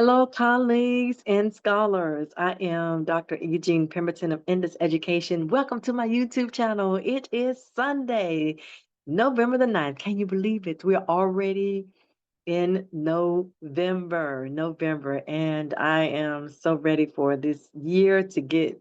Hello, colleagues and scholars. I am Dr. Eugene Pemberton of Enda Education. Welcome to my YouTube channel. It is Sunday, November the 9th. Can you believe it? We're already in November, and I am so ready for this year to get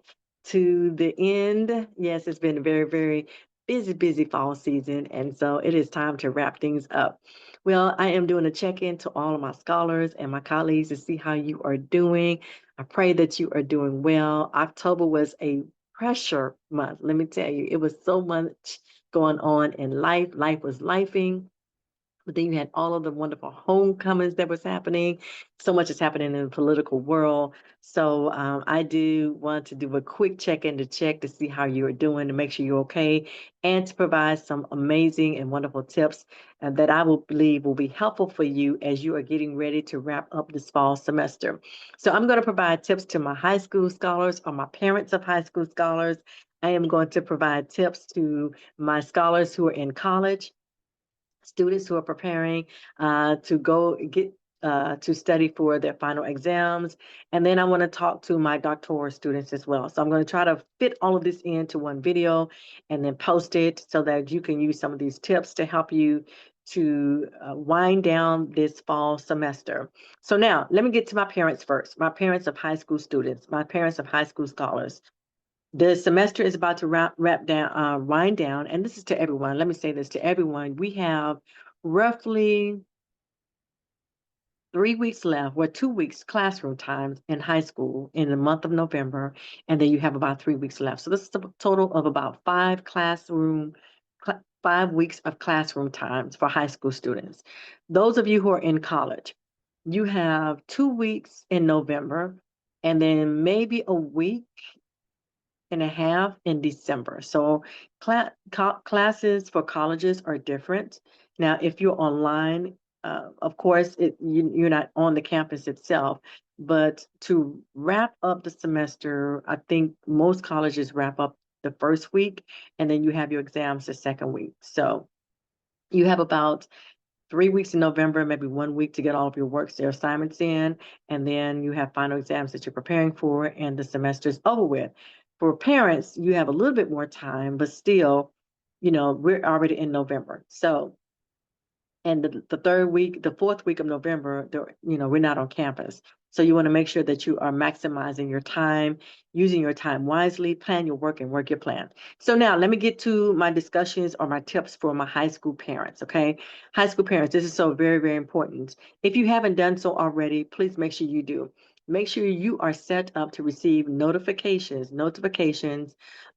to the end. Yes, it's been a very, very busy fall season, and so it is time to wrap things up. Well, I am doing a check-in to all of my scholars and my colleagues to see how you are doing. I pray that you are doing well. October was a pressure month. Let me tell you, it was so much going on in life. Life was lifing. But then you had all of the wonderful homecomings that was happening. So much is happening in the political world. So I do want to do a quick check-in to check to see how you're doing, to make sure you're okay, and to provide some amazing and wonderful tips that I will believe will be helpful for you as you are getting ready to wrap up this fall semester. So I'm going to provide tips to my high school scholars or my parents of high school scholars. I am going to provide tips to my scholars who are in college, students who are preparing to go get to study for their final exams. And then I want to talk to my doctoral students as well. So I'm going to try to fit all of this into one video and then post it so that you can use some of these tips to help you to wind down this fall semester. So now let me get to my parents first, my parents of high school students, my parents of high school scholars. The semester is about to wind down, and this is to everyone. Let me say this to everyone. We have roughly 3 weeks left, well, 2 weeks classroom time in high school in the month of November, and then you have about 3 weeks left. So this is a total of about 5 weeks of classroom times for high school students. Those of you who are in college, you have 2 weeks in November, and then maybe a week and a half in December. So classes for colleges are different. Now, if you're online, of course, you're not on the campus itself, but to wrap up the semester, I think most colleges wrap up the first week, and then you have your exams the second week. So you have about 3 weeks in November, maybe 1 week to get all of your works, their assignments in, and then you have final exams that you're preparing for, and the semester's over with. For parents, you have a little bit more time, but still, we're already in November. So, and the fourth week of November, we're not on campus. So you want to make sure that you are maximizing your time, using your time wisely, plan your work and work your plan. So now let me get to my discussions or my tips for my high school parents, okay? High school parents, this is so very, very important. If you haven't done so already, please make sure you do. Make sure you are set up to receive notifications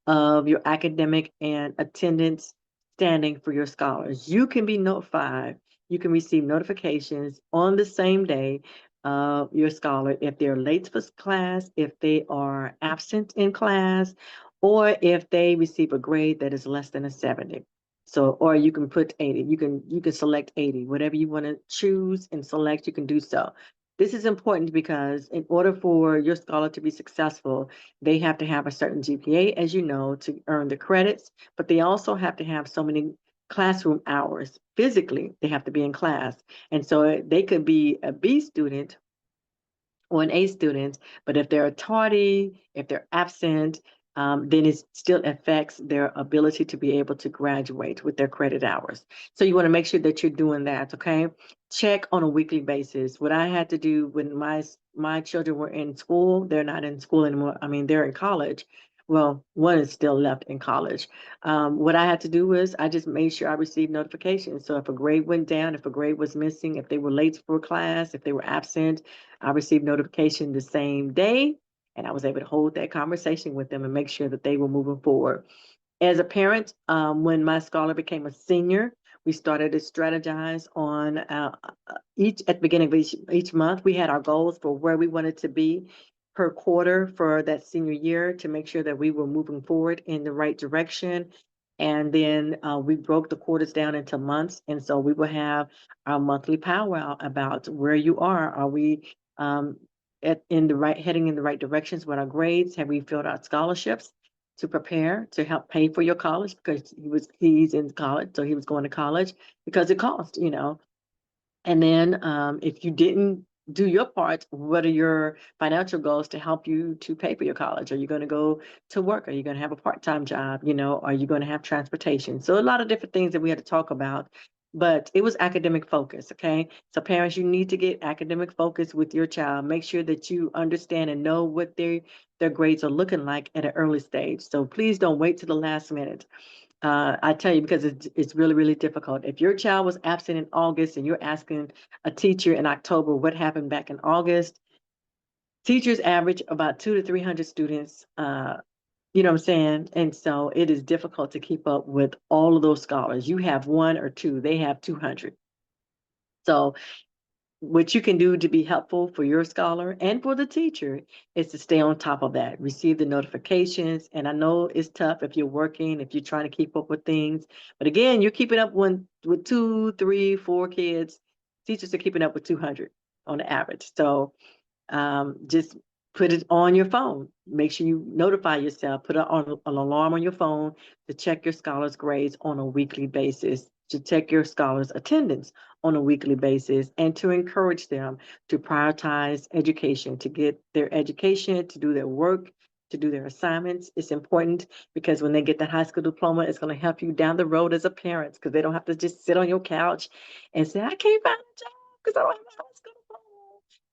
of your academic and attendance standing for your scholars. You can be notified. You can receive notifications on the same day of your scholar if they're late for class, if they are absent in class, or if they receive a grade that is less than a 70. So, or you can put 80. You can select 80. Whatever you want to choose and select, you can do so. This is important because in order for your scholar to be successful, they have to have a certain GPA, as you know, to earn the credits, but they also have to have so many classroom hours. Physically, they have to be in class. And so they could be a B student or an A student, but if they're tardy, if they're absent, then it still affects their ability to be able to graduate with their credit hours. So you want to make sure that you're doing that, okay? Check on a weekly basis. What I had to do when my children were in school, they're not in school anymore. I mean, they're in college. Well, one is still left in college. What I had to do was I just made sure I received notifications. So if a grade went down, if a grade was missing, if they were late for class, if they were absent, I received notification the same day, and I was able to hold that conversation with them and make sure that they were moving forward. As a parent, when my scholar became a senior, we started to strategize on at the beginning of each month. We had our goals for where we wanted to be per quarter for that senior year to make sure that we were moving forward in the right direction. And then we broke the quarters down into months. And so we will have our monthly powwow about where you are. Are we heading in the right directions with our grades? Have we filled out scholarships to prepare to help pay for your college, because he's in college, so he was going to college because it cost. And then if you didn't do your part. What are your financial goals to help you to pay for your college? Are you going to go to work? Are you going to have a part-time job? Are you going to have transportation? So a lot of different things that we had to talk about, but it was academic focus. Okay. So parents, you need to get academic focus with your child. Make sure that you understand and know what their grades are looking like at an early stage. So please don't wait to the last minute. I tell you, because it's really, really difficult. If your child was absent in August and you're asking a teacher in October what happened back in August, teachers average about 200 to 300 students. You know what I'm saying? And so it is difficult to keep up with all of those scholars. You have one or two, they have 200. So what you can do to be helpful for your scholar and for the teacher is to stay on top of that, receive the notifications. And I know it's tough if you're working, if you're trying to keep up with things. But again, you're keeping up with two, three, four kids. Teachers are keeping up with 200 on the average. So just put it on your phone. Make sure you notify yourself. Put an alarm on your phone to check your scholars' grades on a weekly basis, to check your scholars' attendance on a weekly basis, and to encourage them to prioritize education, to get their education, to do their work, to do their assignments. It's important because when they get that high school diploma, it's going to help you down the road as a parent, because they don't have to just sit on your couch and say, I can't find a job because I don't have a high school diploma.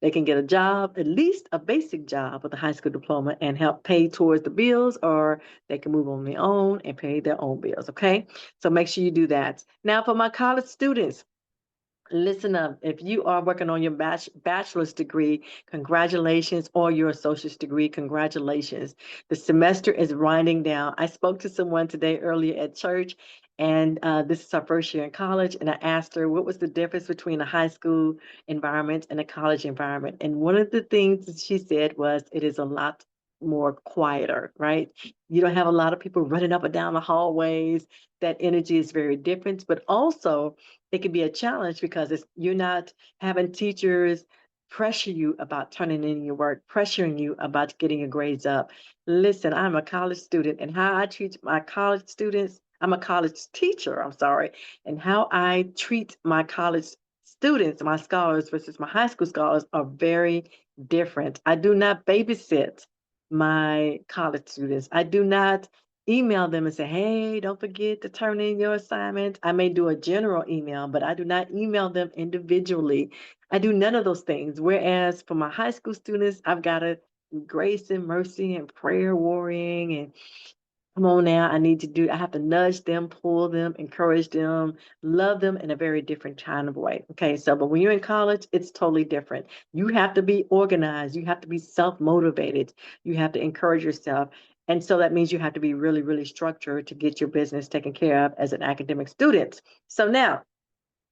They can get a job, at least a basic job with a high school diploma, and help pay towards the bills, or they can move on their own and pay their own bills. Okay. So make sure you do that. Now, for my college students, listen up. If you are working on your bachelor's degree, congratulations, or your associate's degree, congratulations. The semester is winding down. I spoke to someone today earlier at church, and this is our first year in college, and I asked her what was the difference between a high school environment and a college environment. And one of the things that she said was it is a lot more quieter, right? You don't have a lot of people running up and down the hallways. That energy is very different, but also it can be a challenge because you're not having teachers pressure you about turning in your work, pressuring you about getting your grades up. Listen, I'm a college student, and how I treat my college students, I'm a college teacher, I'm sorry, and how I treat my college students, my scholars versus my high school scholars are very different. I do not babysit my college students. I do not email them and say, hey, don't forget to turn in your assignment. I may do a general email, but I do not email them individually. I do none of those things. Whereas for my high school students, I've got to grace and mercy and prayer warring and come on now, I have to nudge them, pull them, encourage them, love them in a very different kind of way. Okay, so, but when you're in college, it's totally different. You have to be organized, you have to be self-motivated, you have to encourage yourself. And so that means you have to be really, really structured to get your business taken care of as an academic student. So now,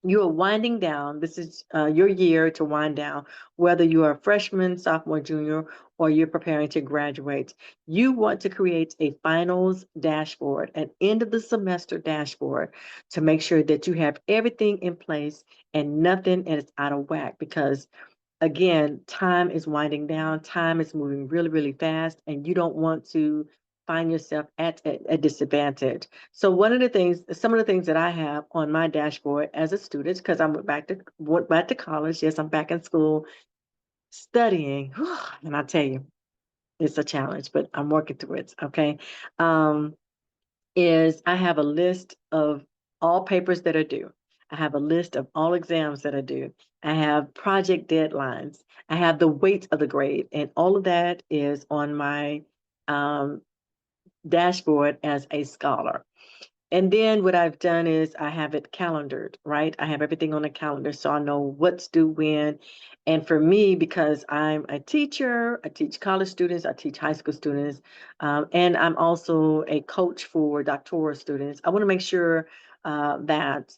you are winding down. This is your year to wind down, whether you are a freshman, sophomore, junior, or you're preparing to graduate. You want to create a finals dashboard, an end of the semester dashboard, to make sure that you have everything in place and nothing is out of whack, because again, time is winding down, time is moving really, really fast, and you don't want to find yourself at a disadvantage. So some of the things that I have on my dashboard as a student, because I went back to college. Yes, I'm back in school studying, and I tell you, it's a challenge, but I'm working through it. Okay. Um, is I have a list of all papers that are due. I have a list of all exams that are due. I have project deadlines. I have the weight of the grade, and all of that is on my um, dashboard as a scholar. And then what I've done is I have it calendared, right? I have everything on a calendar so I know what's due when. And for me, because I'm a teacher, I teach college students, I teach high school students, and I'm also a coach for doctoral students. I want to make sure that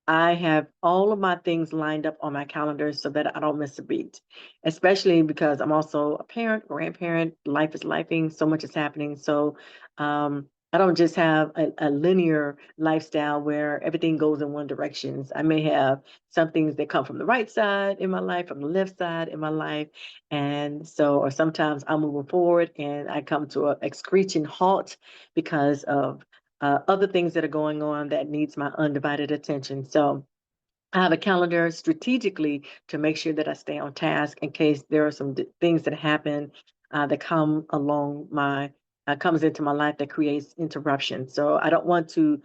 I have all of my things lined up on my calendar so that I don't miss a beat, especially because I'm also a parent, grandparent. Life is lifing, so much is happening. So I don't just have a linear lifestyle where everything goes in one direction. I may have some things that come from the right side in my life, from the left side in my life. And so, or sometimes I'm moving forward and I come to a screeching halt because of other things that are going on that needs my undivided attention. So I have a calendar strategically to make sure that I stay on task in case there are some things that happen that come along my comes into my life that creates interruption. So I don't want to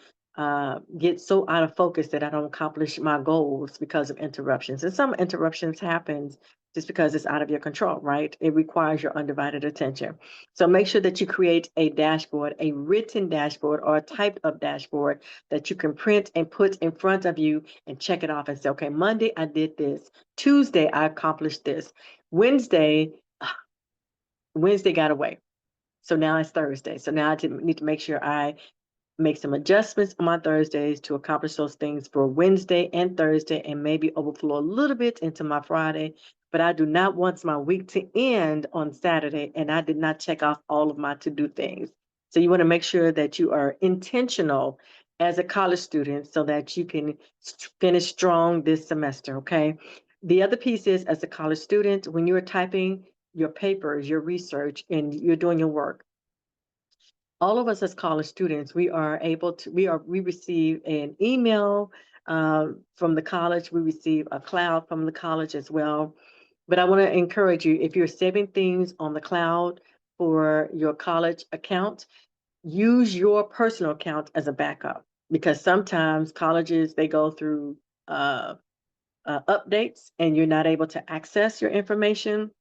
get so out of focus that I don't accomplish my goals because of interruptions. And some interruptions happens just because it's out of your control, right? It requires your undivided attention. So make sure that you create a dashboard, a written dashboard or a typed up dashboard that you can print and put in front of you and check it off and say, okay, Monday I did this. Tuesday I accomplished this. Wednesday, Wednesday got away. So now it's Thursday. So now I need to make sure I make some adjustments on my Thursdays to accomplish those things for Wednesday and Thursday and maybe overflow a little bit into my Friday. But I do not want my week to end on Saturday and I did not check off all of my to-do things. So you want to make sure that you are intentional as a college student so that you can finish strong this semester, okay? The other piece is, as a college student, when you're typing your papers, your research, and you're doing your work, all of us as college students, we are able to, we receive an email from the college. We receive a cloud from the college as well. But I want to encourage you, if you're saving things on the cloud for your college account, use your personal account as a backup because sometimes colleges, they go through updates and you're not able to access your information.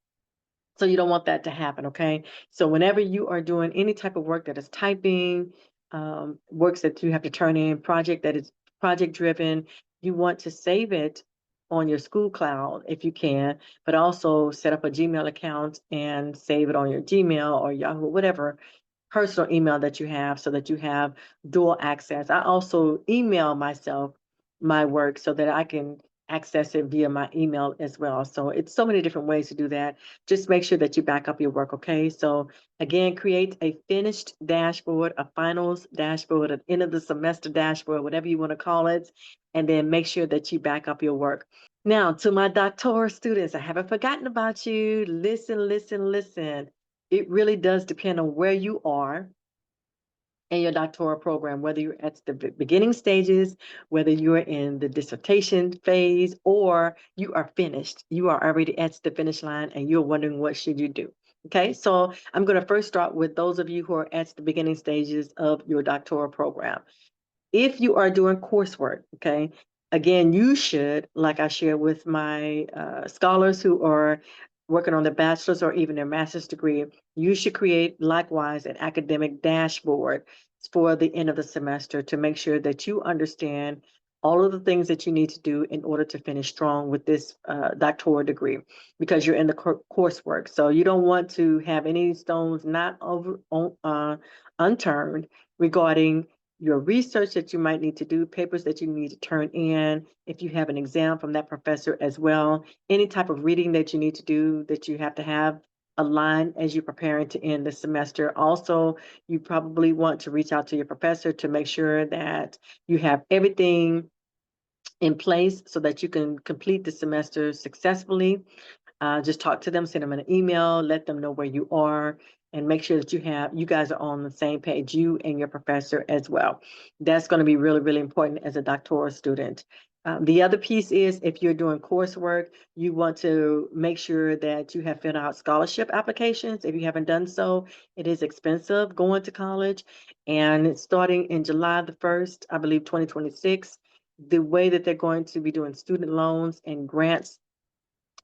So you don't want that to happen, okay? So whenever you are doing any type of work that is typing, works that you have to turn in, project that is project driven, you want to save it on your school cloud if you can, but also set up a Gmail account and save it on your Gmail or Yahoo, whatever personal email that you have so that you have dual access. I also email myself my work so that I can access it via my email as well. So it's so many different ways to do that. Just make sure that you back up your work, okay? So again, create a finished dashboard, a finals dashboard, an end of the semester dashboard, whatever you want to call it, and then make sure that you back up your work. Now, to my doctoral students, I haven't forgotten about you. Listen, listen, listen. It really does depend on where you are in your doctoral program, whether you're at the beginning stages, whether you're in the dissertation phase, or you are finished. You are already at the finish line and you're wondering what should you do. Okay, so I'm going to first start with those of you who are at the beginning stages of your doctoral program. If you are doing coursework, okay, again, you should, like I shared with my scholars who are working on their bachelor's or even their master's degree, you should create likewise an academic dashboard for the end of the semester to make sure that you understand all of the things that you need to do in order to finish strong with this doctoral degree because you're in the coursework. So you don't want to have any stones not unturned regarding your research that you might need to do, papers that you need to turn in, if you have an exam from that professor as well, any type of reading that you need to do that you have to have aligned as you're preparing to end the semester. Also, you probably want to reach out to your professor to make sure that you have everything in place so that you can complete the semester successfully. Just talk to them, send them an email, let them know where you are, and make sure that you guys are on the same page, you and your professor as well. That's going to be really, really important as a doctoral student. The other piece is if you're doing coursework, you want to make sure that you have filled out scholarship applications. If you haven't done so, it is expensive going to college. And it's starting in July the 1st, I believe 2026, the way that they're going to be doing student loans and grants,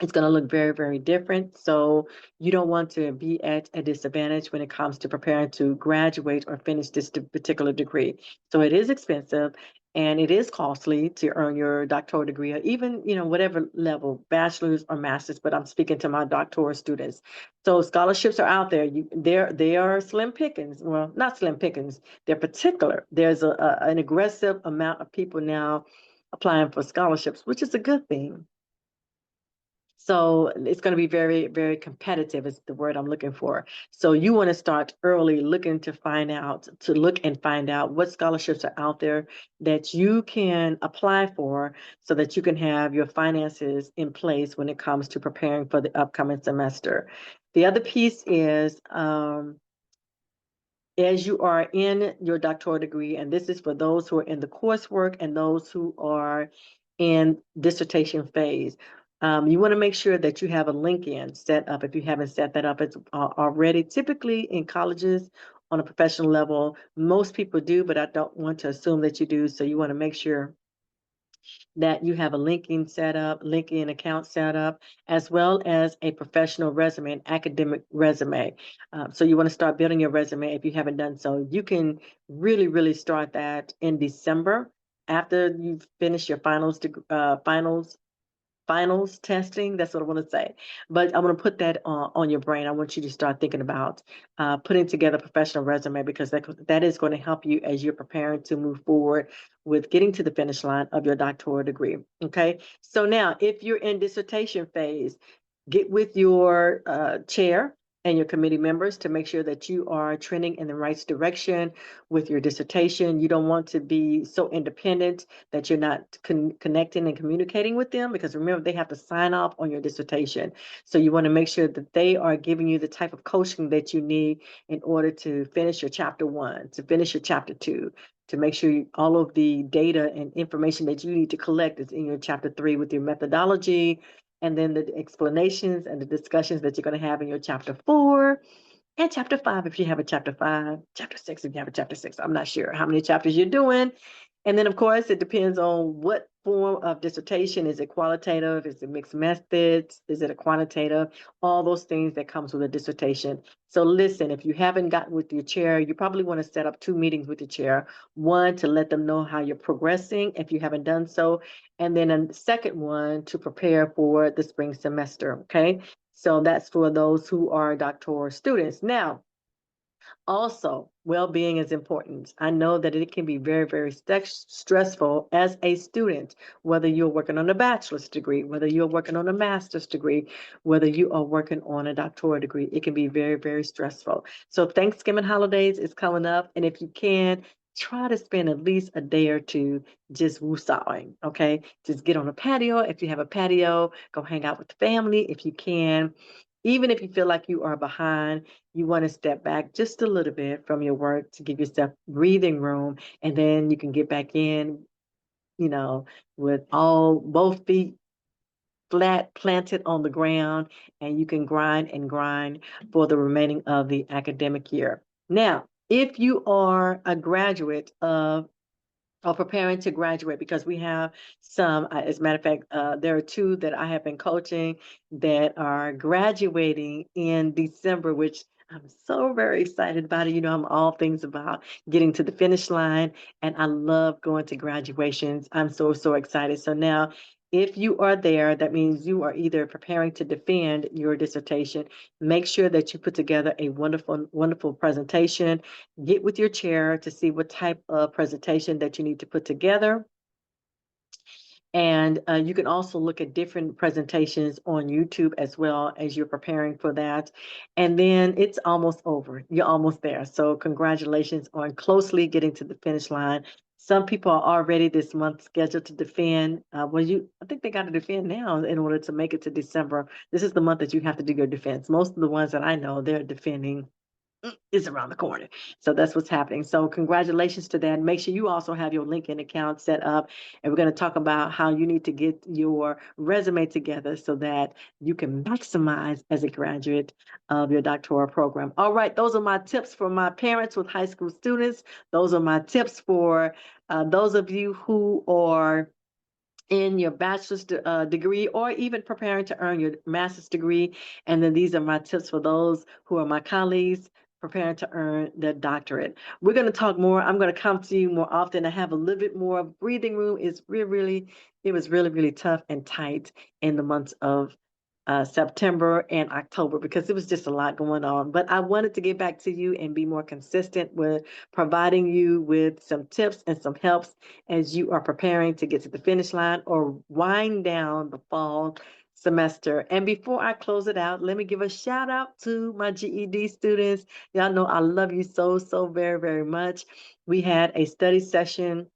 it's going to look very, very different. So you don't want to be at a disadvantage when it comes to preparing to graduate or finish this particular degree. So it is expensive and it is costly to earn your doctoral degree or even, whatever level, bachelor's or master's, but I'm speaking to my doctoral students. So scholarships are out there. They are slim pickings. Well, not slim pickings. They're particular. There's an aggressive amount of people now applying for scholarships, which is a good thing. So it's going to be very, very competitive is the word I'm looking for. So you want to start early looking to look and find out what scholarships are out there that you can apply for so that you can have your finances in place when it comes to preparing for the upcoming semester. The other piece is as you are in your doctoral degree, and this is for those who are in the coursework and those who are in dissertation phase. You want to make sure that you have a LinkedIn set up if you haven't set that up already. Typically in colleges on a professional level, most people do, but I don't want to assume that you do. So you want to make sure that you have a LinkedIn account set up, as well as a professional resume, an academic resume. So you want to start building your resume if you haven't done so. You can really, really start that in December after you've finished your finals testing. That's what I want to say. But I'm going to put that on your brain. I want you to start thinking about putting together a professional resume, because that is going to help you as you're preparing to move forward with getting to the finish line of your doctoral degree. Okay. So now, if you're in dissertation phase, get with your chair and your committee members to make sure that you are trending in the right direction with your dissertation. You don't want to be so independent that you're not connecting and communicating with them, because remember, they have to sign off on your dissertation. So you want to make sure that they are giving you the type of coaching that you need in order to finish your chapter 1, to finish your chapter 2, to make sure all of the data and information that you need to collect is in your chapter 3 with your methodology, and then the explanations and the discussions that you're going to have in your chapter 4 and chapter 5 if you have a chapter 5, chapter 6 if you have a chapter 6. I'm not sure how many chapters you're doing. And then, of course, it depends on what form of dissertation. Is it qualitative? Is it mixed methods? Is it a quantitative? All those things that comes with a dissertation. So listen, if you haven't gotten with your chair, you probably want to set up 2 meetings with your chair. One, to let them know how you're progressing if you haven't done so. And then a second one to prepare for the spring semester, okay? So that's for those who are doctoral students. Now, also, well-being is important. I know that it can be very, very stressful as a student, whether you're working on a bachelor's degree, whether you're working on a master's degree, whether you are working on a doctoral degree. It can be very, very stressful. So Thanksgiving holidays is coming up, and if you can, try to spend at least a day or two just woosahing, okay? Just get on a patio. If you have a patio, go hang out with the family if you can. Even if you feel like you are behind, you want to step back just a little bit from your work to give yourself breathing room, and then you can get back in, you know, with both feet flat planted on the ground, and you can grind and grind for the remaining of the academic year. Now, if you are a graduate of or preparing to graduate, because we have some, as a matter of fact, there are 2 that I have been coaching that are graduating in December, which I'm so very excited about it. You know, I'm all things about getting to the finish line, and I love going to graduations. I'm so, so excited. So now, if you are there, that means you are either preparing to defend your dissertation. Make sure that you put together a wonderful, wonderful presentation. Get with your chair to see what type of presentation that you need to put together. And you can also look at different presentations on YouTube as well as you're preparing for that. And then it's almost over. You're almost there. So congratulations on closely getting to the finish line. Some people are already this month scheduled to defend. I think they got to defend now in order to make it to December. This is the month that you have to do your defense. Most of the ones that I know, they're defending is around the corner. So that's what's happening. So congratulations to that. Make sure you also have your LinkedIn account set up. And we're going to talk about how you need to get your resume together so that you can maximize as a graduate of your doctoral program. All right. Those are my tips for my parents with high school students. Those are my tips for those of you who are in your bachelor's degree, or even preparing to earn your master's degree. And then these are my tips for those who are my colleagues preparing to earn their doctorate. We're going to talk more. I'm going to come to you more often. I have a little bit more breathing room. It was really, really tough and tight in the months of September and October, because it was just a lot going on. But I wanted to get back to you and be more consistent with providing you with some tips and some helps as you are preparing to get to the finish line or wind down the fall semester. And before I close it out, let me give a shout out to my GED students. Y'all know I love you so, so very, very much. We had a study session.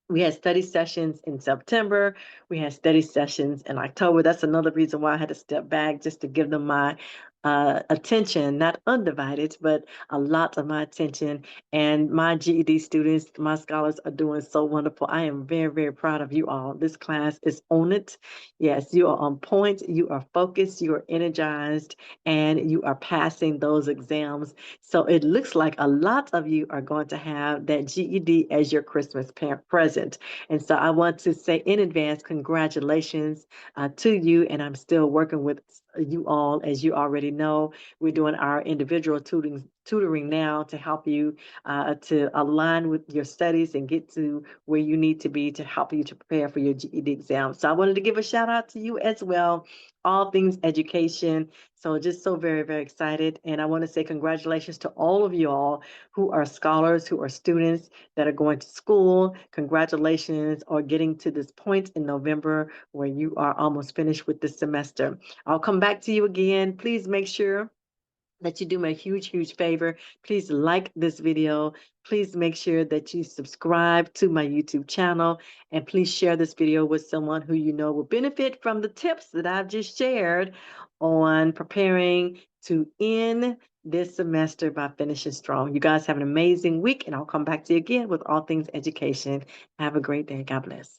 We had study sessions in September. We had study sessions in October. That's another reason why I had to step back, just to give them my attention, not undivided, but a lot of my attention. And my GED students, my scholars are doing so wonderful. I am very, very proud of you all. This class is on it. Yes, you are on point, you are focused, you are energized, and you are passing those exams. So it looks like a lot of you are going to have that GED as your Christmas present. And so I want to say in advance, congratulations to you. And I'm still working with you all. As you already know, we're doing our individual tutoring now to help you to align with your studies and get to where you need to be to help you to prepare for your GED exam. So I wanted to give a shout out to you as well, all things education. So just so very, very excited. And I want to say congratulations to all of you all who are scholars, who are students that are going to school. Congratulations on getting to this point in November where you are almost finished with this semester. I'll come back to you again. Please make sure that you do me a huge, huge favor. Please like this video. Please make sure that you subscribe to my YouTube channel, and please share this video with someone who you know will benefit from the tips that I've just shared on preparing to end this semester by finishing strong. You guys have an amazing week, and I'll come back to you again with all things education. Have a great day. God bless.